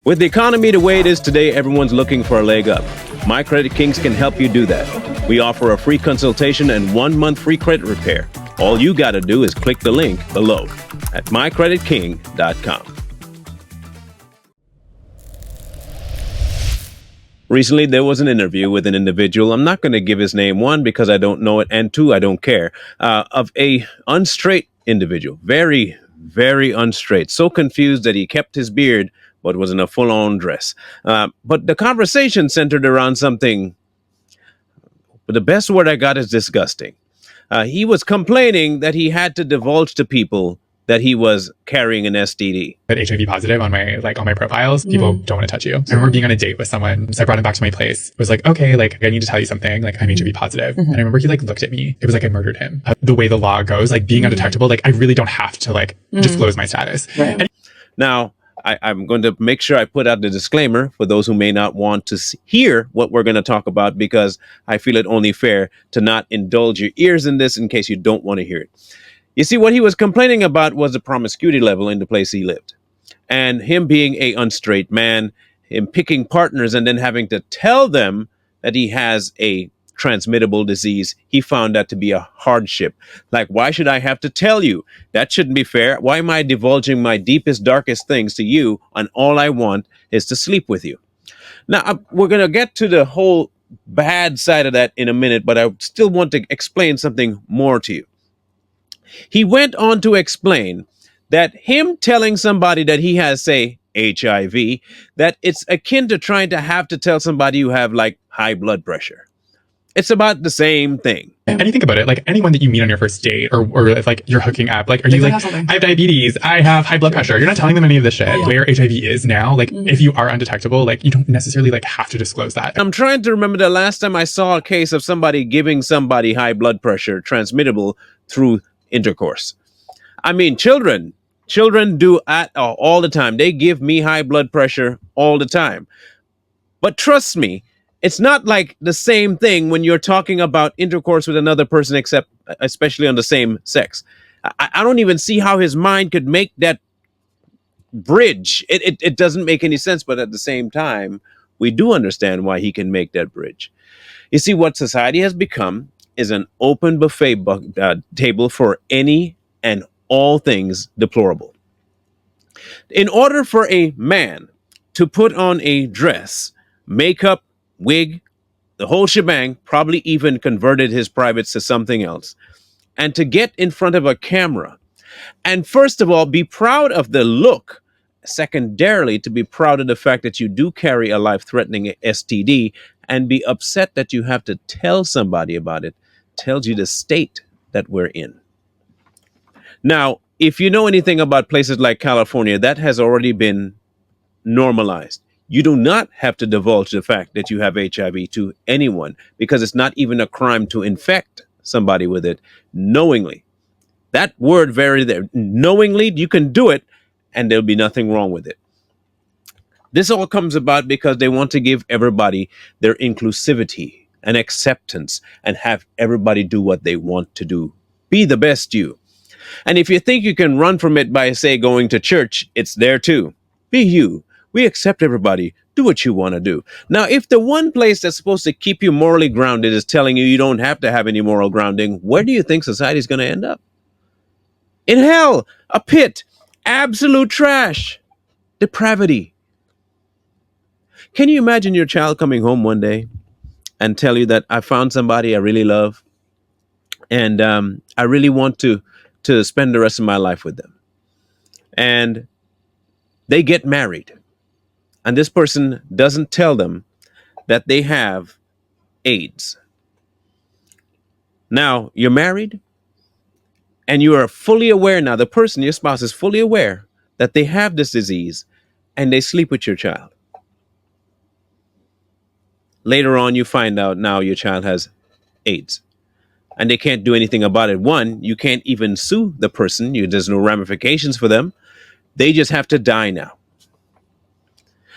With the economy the way it is today, everyone's looking for a leg up. My Credit Kings can help you do that. We offer a free consultation and 1 month free credit repair. All you got to do is click the link below at mycreditking.com. Recently, there was an interview with an individual. I'm not going to give his name, one, because I don't know it, and two, I don't care, of a unstraight individual. Very, very unstraight. So confused that he kept his beard but was in a full-on dress. But the conversation centered around something, but the best word I got is disgusting. He was complaining that he had to divulge to people that he was carrying an STD. But HIV positive on my profiles, people don't want to touch you. I remember being on a date with someone, so I brought him back to my place. It was like, okay, I need to tell you something. I'm HIV positive. And I remember he looked at me. It was like I murdered him. The way the law goes, being undetectable, I really don't have to disclose my status. Right. Now, I'm going to make sure I put out the disclaimer for those who may not want to hear what we're going to talk about, because I feel it only fair to not indulge your ears in this in case you don't want to hear it. You see, what he was complaining about was the promiscuity level in the place he lived. And him being a unstraight man, him picking partners and then having to tell them that he has a transmittable disease, he found that to be a hardship. Why should I have to tell you? That shouldn't be fair. Why am I divulging my deepest, darkest things to you, and all I want is to sleep with you? Now, we're going to get to the whole bad side of that in a minute, but I still want to explain something more to you. He went on to explain that him telling somebody that he has, say, HIV, that it's akin to trying to have to tell somebody you have high blood pressure. It's about the same thing. And you think about it, anyone that you meet on your first date, or if you're hooking up, are you I have diabetes, I have high blood pressure. You're not telling them any of this shit. Yeah. Where HIV is now, if you are undetectable, you don't necessarily have to disclose that. I'm trying to remember the last time I saw a case of somebody giving somebody high blood pressure transmittable through intercourse. I mean, children do all the time. They give me high blood pressure all the time. But trust me, it's not the same thing when you're talking about intercourse with another person, especially on the same sex. I don't even see how his mind could make that bridge. It doesn't make any sense, but at the same time, we do understand why he can make that bridge. You see, what society has become is an open buffet table for any and all things deplorable. In order for a man to put on a dress, makeup, wig, the whole shebang, probably even converted his privates to something else, and to get in front of a camera, and first of all, be proud of the look, secondarily, to be proud of the fact that you do carry a life-threatening STD, and be upset that you have to tell somebody about it, tells you the state that we're in. Now, if you know anything about places like California, that has already been normalized. You do not have to divulge the fact that you have HIV to anyone, because it's not even a crime to infect somebody with it knowingly. That word very there, knowingly, you can do it and there'll be nothing wrong with it. This all comes about because they want to give everybody their inclusivity and acceptance and have everybody do what they want to do. Be the best you. And if you think you can run from it by, say, going to church, it's there too. Be you. We accept everybody. Do what you want to do. Now, if the one place that's supposed to keep you morally grounded is telling you don't have to have any moral grounding, where do you think society is going to end up? In hell, a pit, absolute trash, depravity. Can you imagine your child coming home one day and tell you that I found somebody I really love, and I really want to spend the rest of my life with them, and they get married, and this person doesn't tell them that they have AIDS. Now, you're married, and you are fully aware now, the person, your spouse, is fully aware that they have this disease, and they sleep with your child. Later on, you find out now your child has AIDS, and they can't do anything about it. One, you can't even sue the person. There's no ramifications for them. They just have to die now.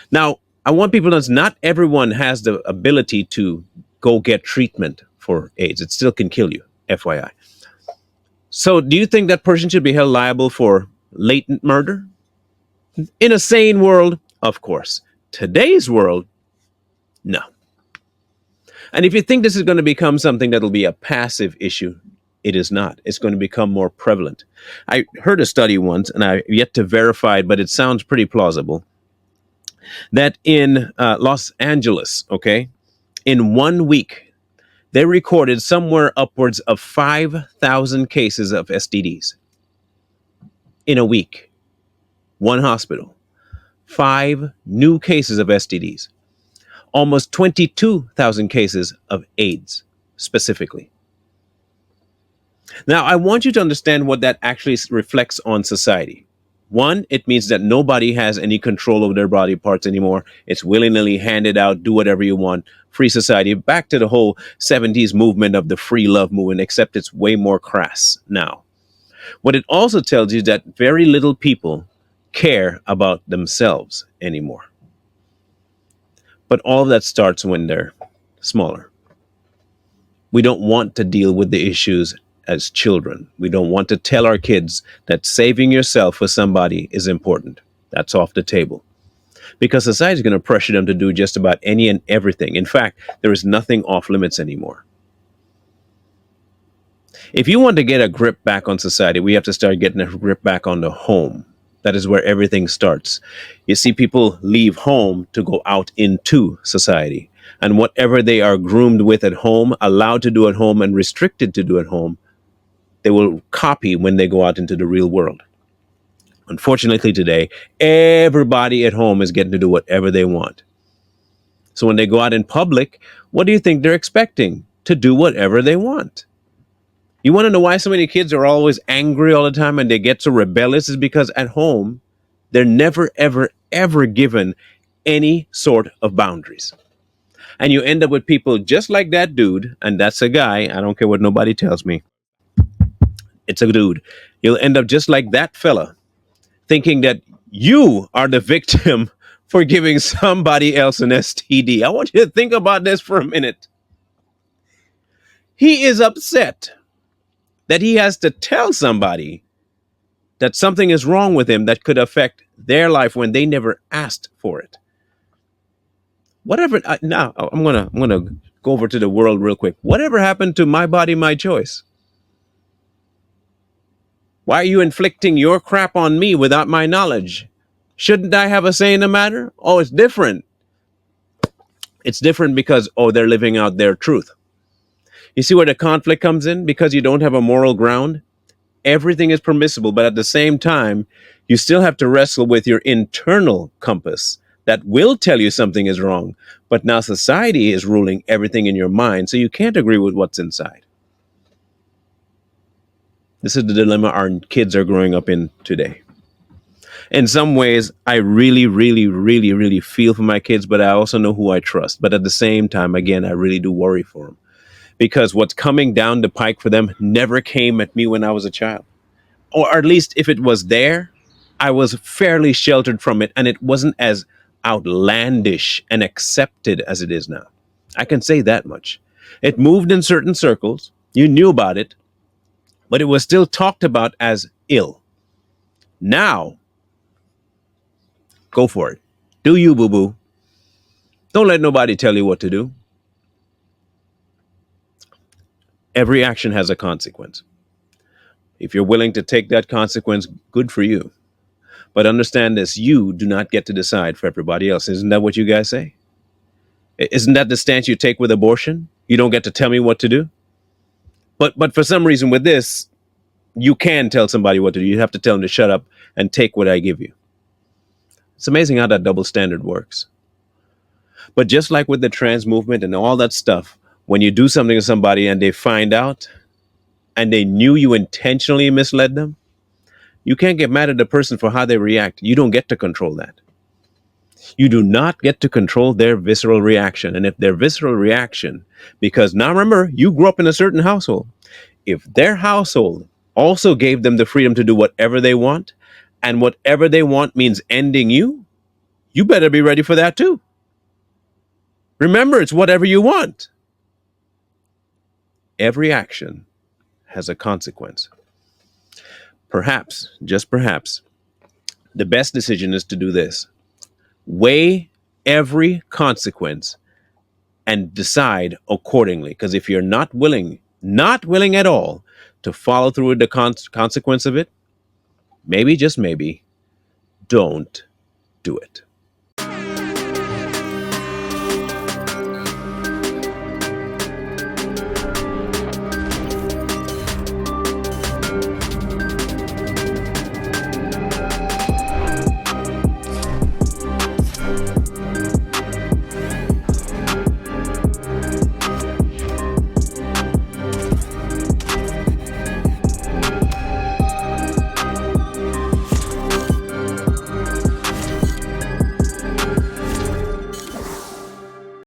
Now, I want people to know not everyone has the ability to go get treatment for AIDS. It still can kill you, FYI. So do you think that person should be held liable for latent murder? In a sane world, Of course, today's world, no. And if you think this is going to become something that'll be a passive issue, it is not. It's going to become more prevalent. I heard a study once, and I've yet to verify it, but it sounds pretty plausible, that in Los Angeles, okay, in 1 week, they recorded somewhere upwards of 5,000 cases of STDs in a week. One hospital, 5 new cases of STDs, almost 22,000 cases of AIDS specifically. Now, I want you to understand what that actually reflects on society. One, it means that nobody has any control over their body parts anymore. It's willy-nilly handed out, do whatever you want. Free society. Back to the whole 70s movement of the free love movement, except it's way more crass now. What it also tells you is that very little people care about themselves anymore. But all of that starts when they're smaller. We don't want to deal with the issues as children. We don't want to tell our kids that saving yourself for somebody is important. That's off the table. Because society is going to pressure them to do just about any and everything. In fact, there is nothing off limits anymore. If you want to get a grip back on society, we have to start getting a grip back on the home. That is where everything starts. You see, people leave home to go out into society. And whatever they are groomed with at home, allowed to do at home, and restricted to do at home, they will copy when they go out into the real world. Unfortunately, today, everybody at home is getting to do whatever they want. So when they go out in public, what do you think they're expecting? To do whatever they want. You want to know why so many kids are always angry all the time and they get so rebellious? Is because at home, they're never, ever, ever given any sort of boundaries. And you end up with people just like that dude, and that's a guy. I don't care what nobody tells me. It's a dude. You'll end up just like that fella, thinking that you are the victim for giving somebody else an STD. I want you to think about this for a minute. He is upset that he has to tell somebody that something is wrong with him that could affect their life when they never asked for it. Whatever. Now I'm gonna go over to the world real quick. Whatever happened to my body, my choice? Why are you inflicting your crap on me without my knowledge? Shouldn't I have a say in the matter? Oh, it's different. It's different because, oh, they're living out their truth. You see where the conflict comes in? Because you don't have a moral ground, everything is permissible, but at the same time, you still have to wrestle with your internal compass that will tell you something is wrong. But now society is ruling everything in your mind, so you can't agree with what's inside. This is the dilemma our kids are growing up in today. In some ways, I really, really, really, really feel for my kids, but I also know who I trust. But at the same time, again, I really do worry for them because what's coming down the pike for them never came at me when I was a child. Or at least if it was there, I was fairly sheltered from it and it wasn't as outlandish and accepted as it is now. I can say that much. It moved in certain circles. You knew about it, but it was still talked about as ill. Now, go for it. Do you, boo boo. Don't let nobody tell you what to do. Every action has a consequence. If you're willing to take that consequence, good for you. But understand this, you do not get to decide for everybody else. Isn't that what you guys say? Isn't that the stance you take with abortion? You don't get to tell me what to do? But for some reason with this, you can tell somebody what to do. You have to tell them to shut up and take what I give you. It's amazing how that double standard works. But just like with the trans movement and all that stuff, when you do something to somebody and they find out and they knew you intentionally misled them, you can't get mad at the person for how they react. You don't get to control that. You do not get to control their visceral reaction. And if their visceral reaction, because now remember, you grew up in a certain household. If their household also gave them the freedom to do whatever they want, and whatever they want means ending you, you better be ready for that too. Remember, it's whatever you want. Every action has a consequence. Perhaps, just perhaps, the best decision is to do this. Weigh every consequence and decide accordingly. Because if you're not willing at all to follow through with the consequence of it, maybe, just maybe, don't do it.